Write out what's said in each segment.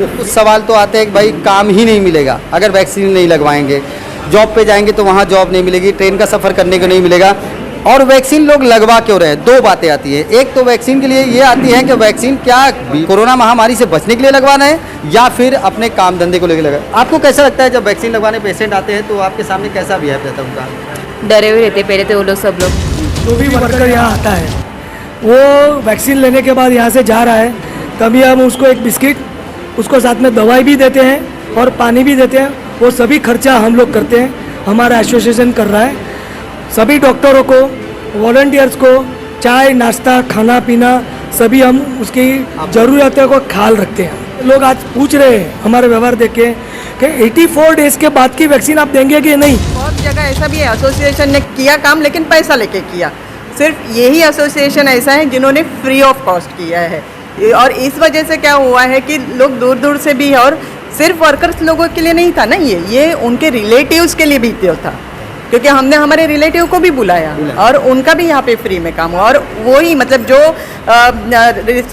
कुछ सवाल तो आते हैं कि भाई काम ही नहीं मिलेगा अगर वैक्सीन नहीं लगवाएंगे, जॉब पे जाएंगे तो वहाँ जॉब नहीं मिलेगी, ट्रेन का सफ़र करने को नहीं मिलेगा। और वैक्सीन लोग लगवा क्यों रहे हैं? दो बातें आती हैं। एक तो वैक्सीन के लिए ये आती है कि वैक्सीन क्या कोरोना महामारी से बचने के लिए लगवाना है या फिर अपने काम धंधे को लेकर लगा। आपको कैसा लगता है जब वैक्सीन लगवाने पेशेंट आते हैं तो आपके सामने कैसा बिहेव रहता है उनका? डरे हुए रहते पहले तो वो लोग, सब लोग। जो भी वर्कर यहाँ आता है वो वैक्सीन लेने के बाद यहाँ से जा रहा है, कभी हम उसको एक बिस्किट, उसको साथ में दवाई भी देते हैं और पानी भी देते हैं। वो सभी खर्चा हम लोग करते हैं, हमारा एसोसिएशन कर रहा है। सभी डॉक्टरों को, वॉलंटियर्स को चाय नाश्ता खाना पीना सभी हम उसकी ज़रूरतों को ख्याल रखते हैं। लोग आज पूछ रहे हैं हमारे व्यवहार देख के कि 84 डेज़ के बाद की वैक्सीन आप देंगे कि नहीं। बहुत जगह ऐसा भी है, एसोसिएशन ने किया काम लेकिन पैसा लेके किया। सिर्फ यही एसोसिएशन ऐसा है जिन्होंने फ्री ऑफ कॉस्ट किया है, और इस वजह से क्या हुआ है कि लोग दूर दूर से भी, और सिर्फ वर्कर्स लोगों के लिए नहीं था ना, ये उनके रिलेटिव्स के लिए भी था, क्योंकि हमने हमारे रिलेटिव को भी बुलाया और उनका भी यहाँ पे फ्री में काम हुआ। और वही मतलब जो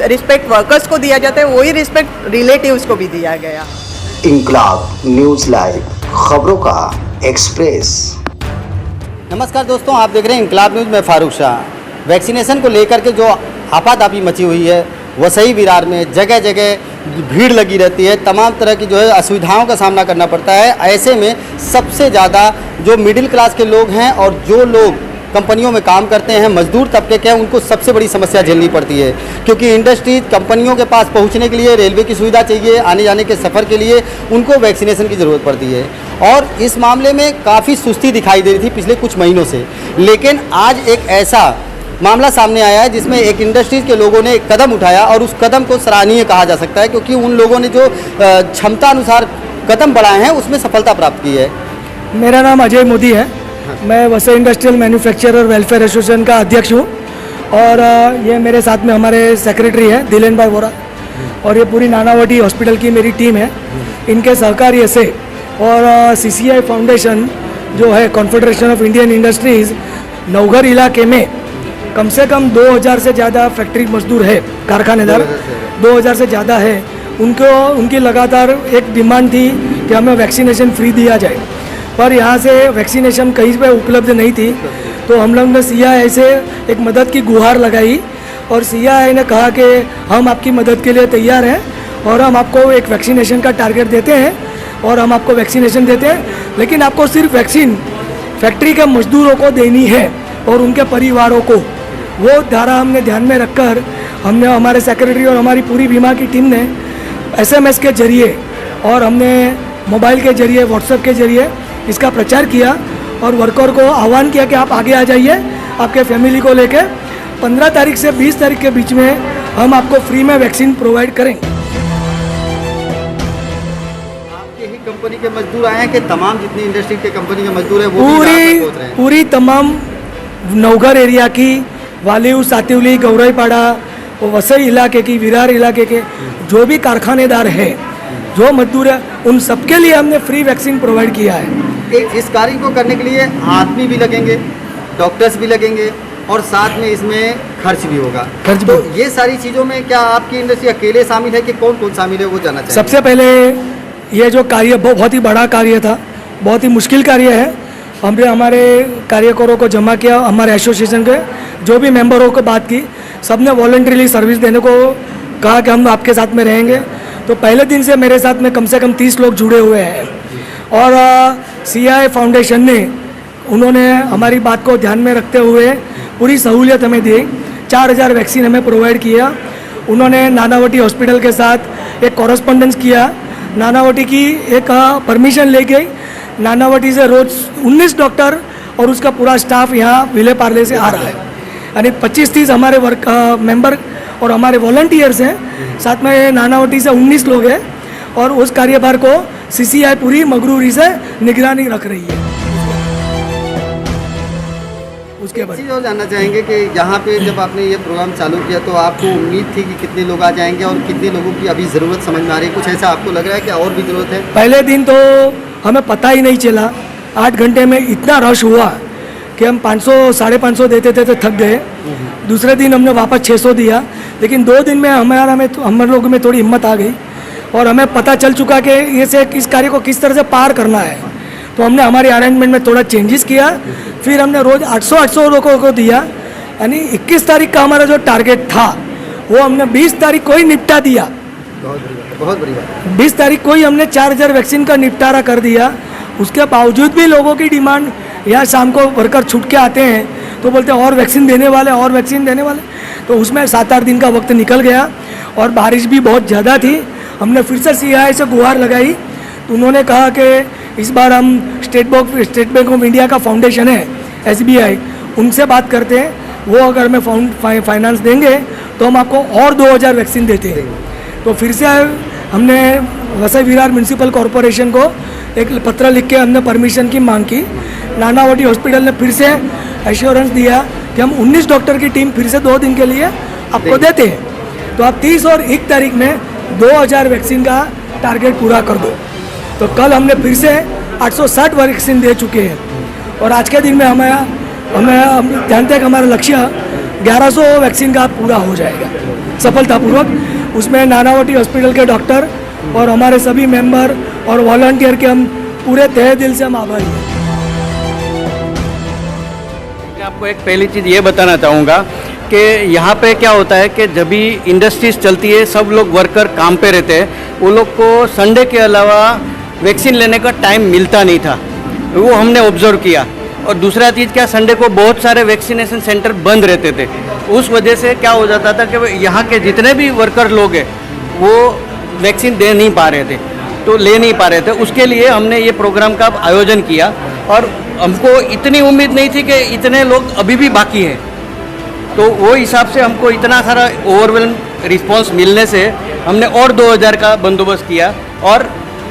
रिस्पेक्ट वर्कर्स को दिया जाता है वही रिस्पेक्ट रिलेटिव्स को भी दिया गया। इंकलाब न्यूज़ लाइव, खबरों का एक्सप्रेस। नमस्कार दोस्तों, आप देख रहे हैं इंकलाब न्यूज़ में फारूक शाह। वैक्सीनेशन को लेकर के जो आपाधापी मची हुई है वसई विरार में जगह जगह भीड़ लगी रहती है, तमाम तरह की जो है असुविधाओं का सामना करना पड़ता है। ऐसे में सबसे ज़्यादा जो मिडिल क्लास के लोग हैं और जो लोग कंपनियों में काम करते हैं, मजदूर तबके के हैं, उनको सबसे बड़ी समस्या झेलनी पड़ती है, क्योंकि इंडस्ट्रीज कंपनियों के पास पहुंचने के लिए रेलवे की सुविधा चाहिए, आने जाने के सफ़र के लिए उनको वैक्सीनेशन की ज़रूरत पड़ती है। और इस मामले में काफ़ी सुस्ती दिखाई दे रही थी पिछले कुछ महीनों से, लेकिन आज एक ऐसा मामला सामने आया है जिसमें एक इंडस्ट्रीज के लोगों ने एक कदम उठाया और उस कदम को सराहनीय कहा जा सकता है, क्योंकि उन लोगों ने जो क्षमता अनुसार कदम बढ़ाए हैं उसमें सफलता प्राप्त की है। मेरा नाम अजय मोदी है, मैं Vasai industrial manufacturer welfare association का अध्यक्ष हूँ, और ये मेरे साथ में हमारे सेक्रेटरी हैं दिलेन भाई वोरा, और ये पूरी नानावटी हॉस्पिटल की मेरी टीम है। इनके सहकार्य से और CCI फाउंडेशन जो है confederation of Indian industries, Navghar इलाके में कम से कम 2000 से ज़्यादा फैक्ट्री मजदूर है, कारखानेदार 2000 से ज़्यादा है। उनकी लगातार एक डिमांड थी कि हमें वैक्सीनेशन फ्री दिया जाए, पर यहाँ से वैक्सीनेशन कहीं पे उपलब्ध नहीं थी। तो हम लोग ने CII से एक मदद की गुहार लगाई और CII ने कहा कि हम आपकी मदद के लिए तैयार हैं और हम आपको एक वैक्सीनेशन का टारगेट देते हैं और हम आपको वैक्सीनेशन देते हैं, लेकिन आपको सिर्फ वैक्सीन फैक्ट्री के मजदूरों को देनी है और उनके परिवारों को। वो धारा हमने ध्यान में रखकर हमने, हमारे सेक्रेटरी और हमारी पूरी बीमा की टीम ने SMS के जरिए और हमने मोबाइल के जरिए, व्हाट्सएप के जरिए इसका प्रचार किया और वर्कर को आह्वान किया कि आप आगे आ जाइए आपके फैमिली को लेकर। 15 तारीख से 20 तारीख के बीच में हम आपको फ्री में वैक्सीन प्रोवाइड करेंगे। आपके ही कंपनी के मजदूर आए हैं कि तमाम जितनी इंडस्ट्री के कंपनी के मजदूर हैं वो पूरी तमाम नवघर एरिया की, वालीव, सातिवली, गौराईपाड़ा, वसई इलाके की, विरार इलाके के जो भी कारखानेदार हैं, जो मजदूर है, उन सबके लिए हमने फ्री वैक्सीन प्रोवाइड किया है। इस कार्य को करने के लिए आदमी भी लगेंगे, डॉक्टर्स भी लगेंगे और साथ में इसमें खर्च भी होगा। तो ये सारी चीज़ों में क्या आपकी इंडस्ट्री अकेले शामिल है कि कौन कौन शामिल है, वो जानना चाहिए। सबसे पहले ये जो कार्य बहुत ही बड़ा कार्य था, बहुत ही मुश्किल कार्य है। हमने हमारे कार्यकरों को जमा किया, हमारे एसोसिएशन के जो भी मेंबरों को बात की, सब ने वॉलंटरीली सर्विस देने को कहा कि हम आपके साथ में रहेंगे। तो पहले दिन से मेरे साथ में कम से कम 30 लोग जुड़े हुए हैं और CII फाउंडेशन ने, उन्होंने हमारी बात को ध्यान में रखते हुए पूरी सहूलियत हमें दी। 4000 वैक्सीन हमें प्रोवाइड किया। उन्होंने नानावटी हॉस्पिटल के साथ एक कॉरस्पॉन्डेंस किया, नानावटी की एक परमिशन ले गई। नानावटी से रोज 19 डॉक्टर और उसका पूरा स्टाफ यहाँ विले पार्ले से आ रहा है, यानी 25-30 हमारे मेंबर और हमारे वॉलंटियर्स हैं, साथ में नानावटी से 19 लोग हैं और उस कार्यभार को CCI पूरी मगरूरी से निगरानी रख रही है। उसके बाद चीज़ और जानना चाहेंगे कि यहाँ पे जब आपने ये प्रोग्राम चालू किया तो आपको उम्मीद थी कि कितने लोग आ जाएंगे और कितने लोगों की अभी ज़रूरत समझ में आ रही है? कुछ ऐसा आपको लग रहा है कि और भी ज़रूरत है? पहले दिन तो हमें पता ही नहीं चला, 8 घंटे में इतना रश हुआ कि हम 500 550 देते थे तो थक गए। दूसरे दिन हमने वापस 600 दिया, लेकिन 2 दिन में हम लोगों में थोड़ी हिम्मत आ गई और हमें पता चल चुका कि ये से इस कार्य को किस तरह से पार करना है, तो हमने हमारे अरेंजमेंट में थोड़ा चेंजेस किया। फिर हमने रोज़ 800 लोगों को दिया, यानी 21 तारीख का हमारा जो टारगेट था वो हमने 20 तारीख को ही निपटा दिया। बहुत बड़ी बात। 20 तारीख को ही हमने 4000 वैक्सीन का निपटारा कर दिया। उसके बावजूद भी लोगों की डिमांड, या शाम को वर्कर छूट के आते हैं तो बोलते हैं और वैक्सीन देने वाले, और वैक्सीन देने वाले, तो उसमें 7-8 दिन का वक्त निकल गया और बारिश भी बहुत ज़्यादा थी। हमने फिर से CII से गुहार लगाई, तो उन्होंने कहा कि इस बार हम स्टेट बैंक ऑफ इंडिया का फाउंडेशन है SBI, उनसे बात करते हैं, वो अगर हमें फाइनेंस देंगे तो हम आपको और 2000 वैक्सीन देते हैं। तो फिर से हमने वसई विरार म्यूनसिपल कॉरपोरेशन को एक पत्र लिख के हमने परमिशन की मांग की। नानावटी हॉस्पिटल ने फिर से एश्योरेंस दिया कि हम 19 डॉक्टर की टीम फिर से 2 दिन के लिए आपको देते हैं, तो आप 30 और 1 तारीख में 2000 वैक्सीन का टारगेट पूरा कर दो। तो कल हमने फिर से 860 वैक्सीन दे चुके हैं और आज के दिन में हम जानते हैं कि हमारा लक्ष्य 1100 वैक्सीन का पूरा हो जाएगा सफलतापूर्वक। उसमें नानावटी हॉस्पिटल के डॉक्टर और हमारे सभी मेंबर और वॉलंटियर के हम पूरे तहे दिल से हम आभारी हैं। मैं आपको एक पहली चीज़ ये बताना चाहूँगा कि यहाँ पे क्या होता है कि जब भी इंडस्ट्रीज चलती है, सब लोग वर्कर काम पे रहते हैं, वो लोग को संडे के अलावा वैक्सीन लेने का टाइम मिलता नहीं था, वो हमने ऑब्जर्व किया। और दूसरा चीज़ क्या, संडे को बहुत सारे वैक्सीनेशन सेंटर बंद रहते थे, उस वजह से क्या हो जाता था कि यहाँ के जितने भी वर्कर लोग हैं वो वैक्सीन दे नहीं पा रहे थे, तो ले नहीं पा रहे थे। उसके लिए हमने ये प्रोग्राम का आयोजन किया और हमको इतनी उम्मीद नहीं थी कि इतने लोग अभी भी बाकी हैं, तो वो हिसाब से हमको इतना सारा ओवरवेलम रिस्पांस मिलने से हमने और 2000 का बंदोबस्त किया और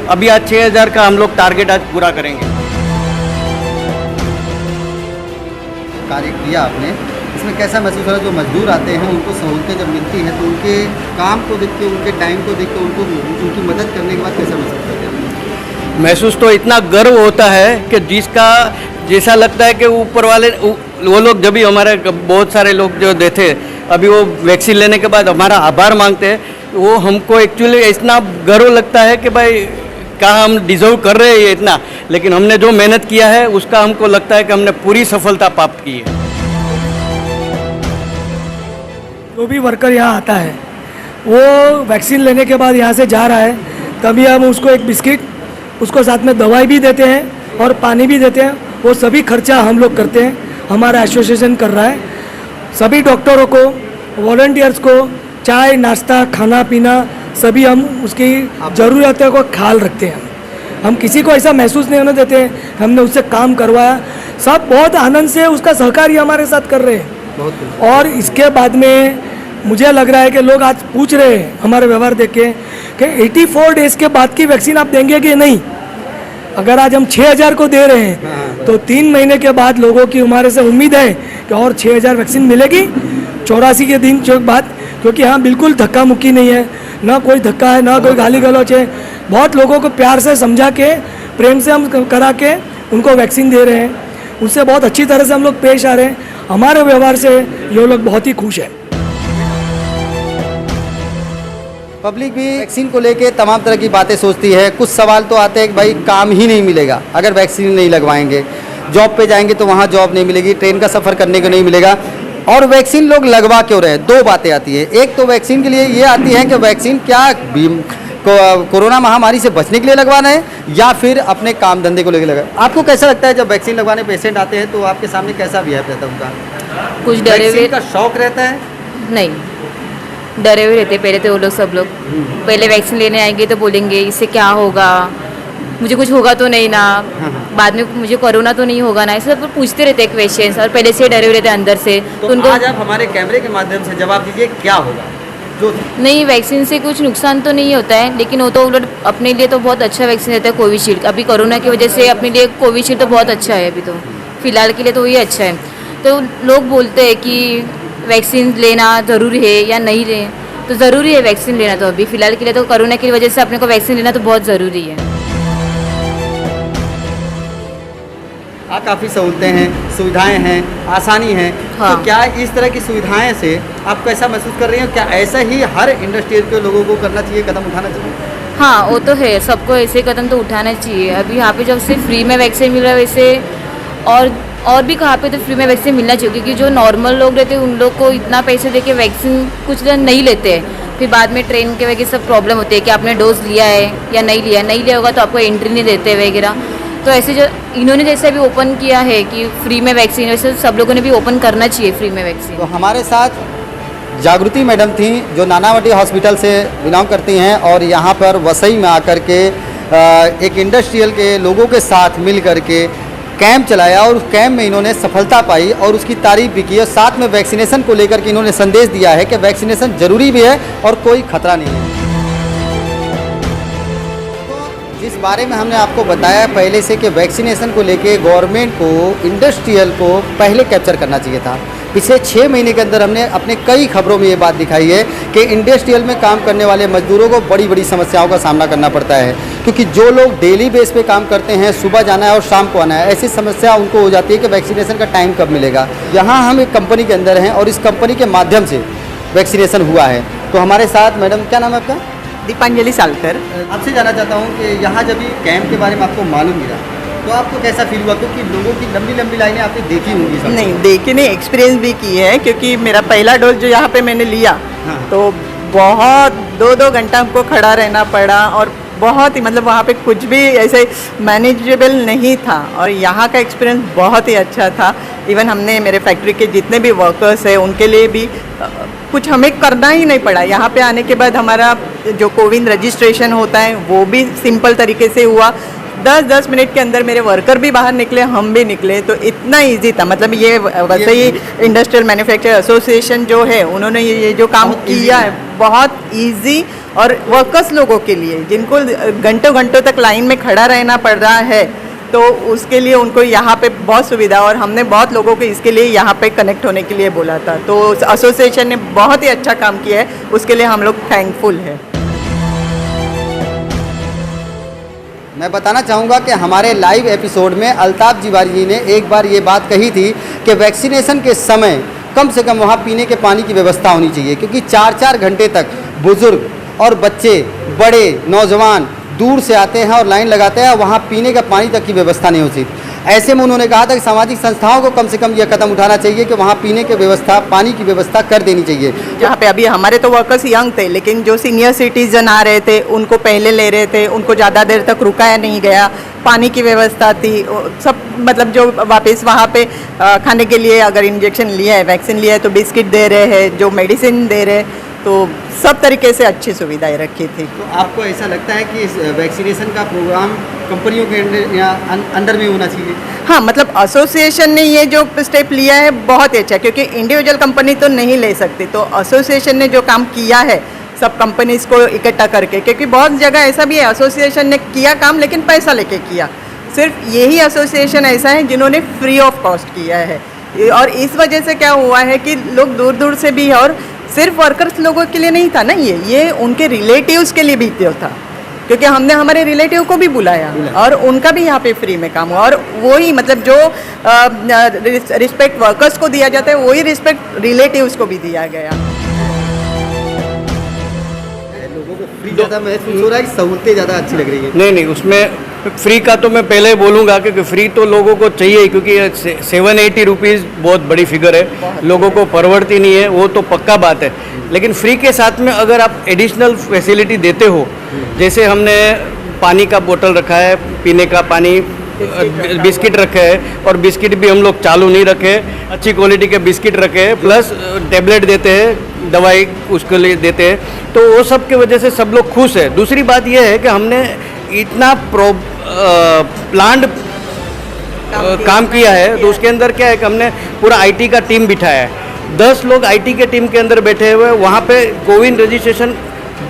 अभी आज 6000 का हम लोग टारगेट आज पूरा करेंगे। कार्य किया आपने, इसमें कैसा महसूस हो रहा है? जो मजदूर आते हैं उनको सहूलतें जब मिलती हैं तो उनके काम को देख के, उनके टाइम को देख के, उनकी मदद करने के बाद कैसा महसूस करते हैं? महसूस तो इतना गर्व होता है कि जिसका जैसा लगता है कि ऊपर वाले वो लोग, जब भी हमारे बहुत सारे लोग जो देते अभी वो वैक्सीन लेने के बाद हमारा आभार मांगते हैं, वो हमको एक्चुअली इतना गर्व लगता है कि भाई कहाँ हम डिज़र्व कर रहे हैं ये इतना, लेकिन हमने जो मेहनत किया है उसका हमको लगता है कि हमने पूरी सफलता प्राप्त की है। जो भी वर्कर यहाँ आता है वो वैक्सीन लेने के बाद यहाँ से जा रहा है, तभी हम उसको एक बिस्किट, उसको साथ में दवाई भी देते हैं और पानी भी देते हैं। वो सभी खर्चा हम लोग करते हैं, हमारा एसोसिएशन कर रहा है। सभी डॉक्टरों को, वॉलंटियर्स को चाय, नाश्ता, खाना पीना सभी हम उसकी ज़रूरतों को ख्याल रखते हैं। हम किसी को ऐसा महसूस नहीं होने देते हमने उससे काम करवाया। सब बहुत आनंद से उसका सहकारी हमारे साथ कर रहे हैं। और इसके बाद में मुझे लग रहा है कि लोग आज पूछ रहे हैं हमारे व्यवहार देख के कि 84 डेज़ के बाद की वैक्सीन आप देंगे कि नहीं। अगर आज हम 6000 को दे रहे हैं तो 3 महीने के बाद लोगों की हमारे से उम्मीद है कि और 6000 वैक्सीन मिलेगी 84 के दिन के बाद। क्योंकि हाँ, बिल्कुल धक्का मुक्की नहीं है, ना कोई धक्का है, ना कोई गाली गलौच है। बहुत लोगों को प्यार से समझा के, प्रेम से हम करा के उनको वैक्सीन दे रहे हैं। उससे बहुत अच्छी तरह से हम लोग पेश आ रहे हैं। हमारे व्यवहार से ये लोग बहुत ही खुश हैं। पब्लिक भी वैक्सीन को लेके तमाम तरह की बातें सोचती है। कुछ सवाल तो आते हैं कि भाई काम ही नहीं मिलेगा अगर वैक्सीन नहीं लगवाएंगे, जॉब पे जाएंगे तो वहाँ जॉब नहीं मिलेगी, ट्रेन का सफ़र करने को नहीं मिलेगा। और वैक्सीन लोग लगवा क्यों रहे हैं? 2 बातें आती है। एक तो वैक्सीन के लिए ये आती है कि वैक्सीन क्या कोरोना महामारी से बचने के लिए लगवाना है या फिर अपने काम धंधे को लेकर लगवाना। आपको कैसा लगता है जब वैक्सीन लगवाने पेशेंट आते हैं तो आपके सामने कैसा बिहेव रहता है उनका? कुछ डरे हुए वैक्सीन का शौक रहता है? नहीं, डरे हुए रहते पहले तो वो लोग, सब लोग पहले वैक्सीन लेने आएंगे तो बोलेंगे इससे क्या होगा, मुझे कुछ होगा तो नहीं ना, बाद में मुझे कोरोना तो नहीं होगा ना, ऐसे सब पूछते रहते हैं क्वेश्चंस और पहले से डरे हुए रहते हैं अंदर से। तो उनको आज आप हमारे कैमरे के माध्यम से जवाब दीजिए क्या होगा। जो नहीं, वैक्सीन से कुछ नुकसान तो नहीं होता है, लेकिन वो तो उलट अपने लिए तो बहुत अच्छा वैक्सीन रहता है कोविशील्ड। अभी कोरोना की वजह से अपने लिए कोविशील्ड तो बहुत अच्छा है, अभी तो फिलहाल के लिए तो ये अच्छा है। तो लोग बोलते हैं कि वैक्सीन लेना ज़रूरी है या नहीं ले, तो ज़रूरी है वैक्सीन लेना। तो अभी फ़िलहाल के लिए तो कोरोना की वजह से अपने को वैक्सीन लेना तो बहुत ज़रूरी है। काफ़ी सहूलतें हैं, सुविधाएं हैं, आसानी है। हाँ। तो क्या इस तरह की सुविधाएं से आप कैसा महसूस कर रही हैं? क्या ऐसा ही हर इंडस्ट्री के लोगों को करना चाहिए, कदम उठाना चाहिए? हाँ वो तो है, सबको ऐसे कदम तो उठाना चाहिए। अभी यहाँ पे जब से फ्री में वैक्सीन मिल रहा है वैसे और भी कहाँ पे तो फ्री में वैक्सीन मिलना चाहिए, क्योंकि जो नॉर्मल लोग रहते हैं उन लोग को इतना पैसे देके वैक्सीन कुछ लोग नहीं लेते हैं, फिर बाद में ट्रेन के वगैरह सब प्रॉब्लम होती है कि आपने डोज लिया है या नहीं लिया होगा तो आपको एंट्री नहीं देते वगैरह। तो ऐसे जो इन्होंने जैसे अभी ओपन किया है कि फ्री में वैक्सीन, वैसे सब लोगों ने भी ओपन करना चाहिए फ्री में वैक्सीन। तो हमारे साथ जागृति मैडम थी जो नानावटी हॉस्पिटल से बिलोंग करती हैं और यहाँ पर वसई में आकर के एक इंडस्ट्रियल के लोगों के साथ मिल करके कैंप चलाया और उस कैंप में इन्होंने सफलता पाई और उसकी तारीफ भी की और साथ में वैक्सीनेशन को लेकर के इन्होंने संदेश दिया है कि वैक्सीनेशन जरूरी भी है और कोई खतरा नहीं है। जिस बारे में हमने आपको बताया पहले से कि वैक्सीनेशन को लेके गवर्नमेंट को इंडस्ट्रियल को पहले कैप्चर करना चाहिए था। पिछले 6 महीने के अंदर हमने अपने कई खबरों में ये बात दिखाई है कि इंडस्ट्रियल में काम करने वाले मजदूरों को बड़ी बड़ी समस्याओं का सामना करना पड़ता है, क्योंकि जो लोग डेली बेस पे काम करते हैं, सुबह जाना है और शाम को आना है, ऐसी समस्या उनको हो जाती है कि वैक्सीनेशन का टाइम कब मिलेगा। यहाँ हम एक कंपनी के अंदर हैं और इस कंपनी के माध्यम से वैक्सीनेशन हुआ है। तो हमारे साथ मैडम, क्या नाम है आपका? दीपांजलि सालकर। आपसे जानना चाहता हूँ कि यहाँ जब ये कैंप के बारे में आपको मालूम मिला तो आपको कैसा फील हुआ, क्योंकि लोगों की लंबी लंबी लाइनें आपने देखी होंगी सब? नहीं देखी नहीं, एक्सपीरियंस भी की है, क्योंकि मेरा पहला डोज जो यहाँ पे मैंने लिया हाँ। तो बहुत 2-2 घंटा हमको खड़ा रहना पड़ा और बहुत ही मतलब वहाँ पे कुछ भी ऐसे मैनेजेबल नहीं था और यहाँ का एक्सपीरियंस बहुत ही अच्छा था। इवन हमने मेरे फैक्ट्री के जितने भी वर्कर्स हैं उनके लिए भी कुछ हमें करना ही नहीं पड़ा। यहाँ पे आने के बाद हमारा जो कोविन रजिस्ट्रेशन होता है वो भी सिंपल तरीके से हुआ। 10-10 मिनट के अंदर मेरे वर्कर भी बाहर निकले, हम भी निकले, तो इतना इजी था। मतलब ये वैसे ही इंडस्ट्रियल मैन्युफैक्चर एसोसिएशन जो है उन्होंने ये जो काम किया है बहुत इजी, और वर्कर्स लोगों के लिए जिनको घंटों घंटों तक लाइन में खड़ा रहना पड़ रहा है तो उसके लिए उनको यहाँ पे बहुत सुविधा, और हमने बहुत लोगों को इसके लिए यहाँ पे कनेक्ट होने के लिए बोला था। तो एसोसिएशन ने बहुत ही अच्छा काम किया है, उसके लिए हम लोग थैंकफुल है। मैं बताना चाहूँगा कि हमारे लाइव एपिसोड में अल्ताफ जिवारी जी ने एक बार ये बात कही थी कि वैक्सीनेशन के समय कम से कम वहाँ पीने के पानी की व्यवस्था होनी चाहिए, क्योंकि 4-4 घंटे तक बुजुर्ग और बच्चे, बड़े, नौजवान दूर से आते हैं और लाइन लगाते हैं, वहाँ पीने का पानी तक की व्यवस्था नहीं होती। ऐसे में उन्होंने कहा था कि सामाजिक संस्थाओं को कम से कम यह कदम उठाना चाहिए कि वहाँ पीने की व्यवस्था, पानी की व्यवस्था कर देनी चाहिए। जहाँ पे अभी हमारे तो वर्कर्स यंग थे, लेकिन जो सीनियर सिटीजन आ रहे थे उनको पहले ले रहे थे, उनको ज़्यादा देर तक रुकाया नहीं गया, पानी की व्यवस्था थी सब। मतलब जो वापस वहाँ पे खाने के लिए अगर इंजेक्शन लिया है, वैक्सीन लिया है तो बिस्किट दे रहे हैं, जो मेडिसिन दे रहे हैं, तो सब तरीके से अच्छी सुविधाएं रखी थी। तो आपको ऐसा लगता है कि इस वैक्सीनेशन का प्रोग्राम कंपनियों के अंडर में होना चाहिए? हाँ, मतलब एसोसिएशन ने ये जो स्टेप लिया है बहुत ही अच्छा, क्योंकि इंडिविजुअल कंपनी तो नहीं ले सकती, तो एसोसिएशन ने जो काम किया है सब कंपनीज को इकट्ठा करके, क्योंकि बहुत जगह ऐसा भी है एसोसिएशन ने किया काम लेकिन पैसा लेके किया। सिर्फ यही एसोसिएशन ऐसा है जिन्होंने फ्री ऑफ कॉस्ट किया है, और इस वजह से क्या हुआ है कि लोग दूर दूर से भी, और सिर्फ वर्कर्स लोगों के लिए नहीं था ना, ये उनके रिलेटिव्स के लिए भी था, क्योंकि हमने हमारे रिलेटिव को भी बुलाया और उनका भी यहाँ पे फ्री में काम हुआ। और वही मतलब जो रिस्पेक्ट वर्कर्स को दिया जाता है वही रिस्पेक्ट रिलेटिव्स को भी दिया गया। लोगों को फ्री ज़्यादा महसूस हो रहा है कि सहूलतें ज़्यादा अच्छी लग रही है? नहीं, उसमें फ्री का तो मैं पहले ही बोलूँगा, क्योंकि फ्री तो लोगों को चाहिए, क्योंकि 780 रुपीज़ बहुत बड़ी फिगर है, लोगों को परवड़ती नहीं है, वो तो पक्का बात है। लेकिन फ्री के साथ में अगर आप एडिशनल फैसिलिटी देते हो, जैसे हमने पानी का बोतल रखा है, पीने का पानी, बिस्किट रखे हैं, और बिस्किट भी हम लोग चालू नहीं रखे, अच्छी क्वालिटी के बिस्किट रखे हैं, प्लस टेबलेट देते हैं, दवाई उसके लिए देते हैं, तो वो सब की वजह से सब लोग खुश है। दूसरी बात यह है कि हमने इतना प्लान्ड काम किया है, तो उसके अंदर क्या है कि हमने पूरा आईटी का टीम बिठाया है, 10 लोग आईटी के टीम के अंदर बैठे हुए, वहाँ पे कोविन रजिस्ट्रेशन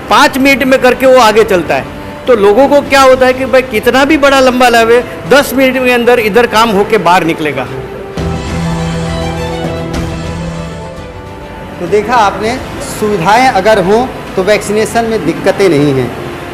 5 मिनट में करके वो आगे चलता है। तो लोगों को क्या होता है कि भाई कितना भी बड़ा लंबा लावे, 10 मिनट के अंदर इधर काम होके बाहर निकलेगा। तो देखा आपने, सुविधाएं अगर हों तो वैक्सीनेशन में दिक्कतें नहीं हैं,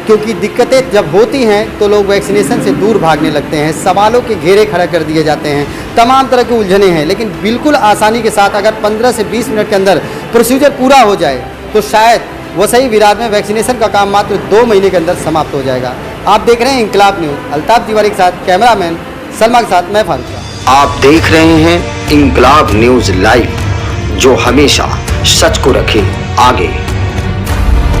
क्योंकि दिक्कतें जब होती हैं तो लोग वैक्सीनेशन से दूर भागने लगते हैं, सवालों के घेरे खड़ा कर दिए जाते हैं, तमाम तरह की उलझने हैं। लेकिन बिल्कुल आसानी के साथ अगर 15 से 20 मिनट के अंदर प्रोसीजर पूरा हो जाए तो शायद वसई विरार में वैक्सीनेशन का काम मात्र 2 महीने के अंदर समाप्त हो जाएगा। आप देख रहे हैं इंकलाब न्यूज़। अल्ताफ तिवारी के साथ कैमरामैन सलमा के साथ मैं फारूक शाह। आप देख रहे हैं इंकलाब न्यूज लाइव, जो हमेशा सच को रखे आगे।